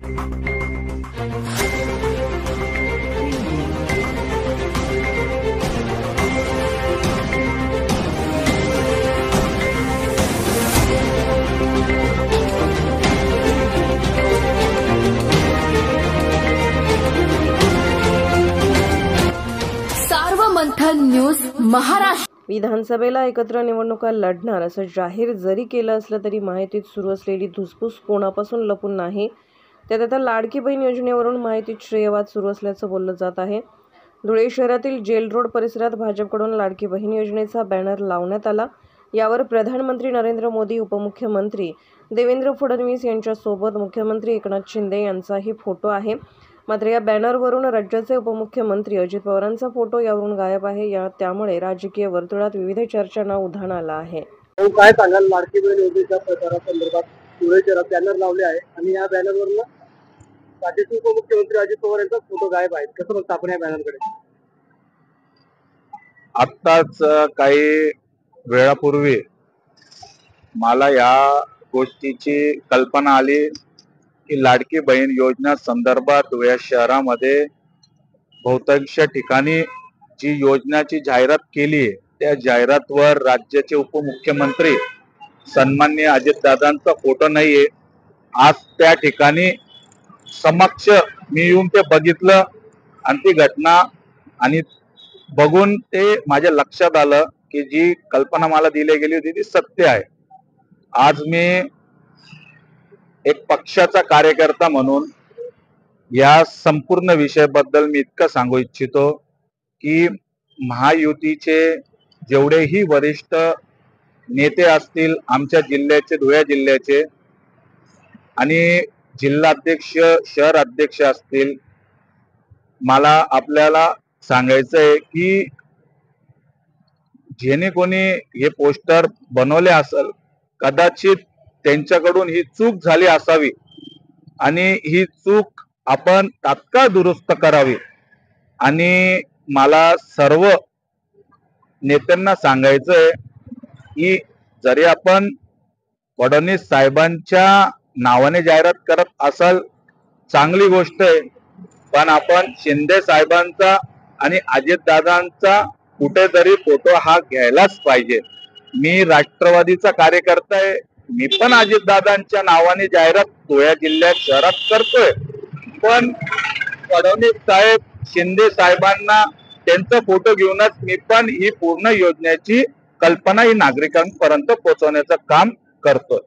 Sarvamanthan news Maharashtra विधानसभेला एकत्र निवडणुका लढणार असं जाहीर जरी केलं असलं तरी माहितीत सुरू असलेली धुसफूस कोणापासून लपून नाही। त्यात आता लाडकी बहीण योजनेवरून माहितीत श्रेयवाद सुरू असल्याचं बोललं जात आहे। धुळे शहरातील जेल रोड परिसरात भाजपकडून लाडकी बहीण योजनेचा बॅनर लावण्यात आला। यावर प्रधानमंत्री नरेंद्र मोदी, उपमुख्यमंत्री देवेंद्र फडणवीस यांच्यासोबत मुख्यमंत्री एकनाथ शिंदे यांचाही फोटो आहे। मात्र या बॅनरवरून राज्याचे उपमुख्यमंत्री अजित पवारांचा फोटो यावरून गायब आहे। त्यामुळे राजकीय वर्तुळात विविध चर्चांना उधाण आलं आहे। काय सांगाल लाडकी बहीण योजनेच्या प्रचारासंदर्भात? धुळे शहरात बॅनर लावले आहे आणि या बॅनरवरून राज्याचे उपमुख्यमंत्री अजित पवार यांचा फोटो गायब आहे। कसं बघता आपण या बॅनरकडे? आत्ताच काही वेळापूर्वी मला या गोष्टीची कल्पना आली की लाडकी बहीण योजना संदर्भात धुळे शहरामध्ये बहुतांश ठिकाणी जी योजनाची जाहिरात केली आहे त्या जाहिरातवर राज्याचे उपमुख्यमंत्री सन्माननीय अजितदादांचा फोटो नाहीये। आज त्या ठिकाणी समक्ष मी येऊन ते बघितलं आणि ती घटना आणि बघून ते माझ्या लक्षात आलं की जी कल्पना मला दिली गेली होती ती सत्य आहे। आज मी एक पक्षाचा कार्यकर्ता म्हणून या संपूर्ण विषयाबद्दल मी इतकं सांगू इच्छितो की महायुतीचे जेवढेही वरिष्ठ नेते असतील आमच्या जिल्ह्याचे, धुळे जिल्ह्याचे आणि जिल्हाध्यक्ष, शहर अध्यक्ष असतील, मला आपल्याला सांगायचंय की जेणे कोणी हे पोस्टर बनवले असेल कदाचित त्यांच्याकडून ही चूक झाली असावी आणि ही चूक आपण तात्काळ दुरुस्त करावी। आणि मला सर्व नेत्यांना सांगायचंय की जरी आपण फडणवीस साहेबांच्या नावाने जाहिरात करत असाल चांगली गोष्ट आहे, पण आपण शिंदे साहेबांचा आणि अजितदादांचा कुठेतरी फोटो हा घ्यायलाच पाहिजे। मी राष्ट्रवादीचा कार्यकर्ता आहे, मी पण अजितदादांच्या नावाने जाहिरात धुळे जिल्ह्यात शहरात करतोय, पण फडणवीस साहेब, शिंदे साहेबांना त्यांचा फोटो घेऊनच मी पण ही पूर्ण योजनेची कल्पना ही नागरिकांपर्यंत पोहोचवण्याचं काम करतोय।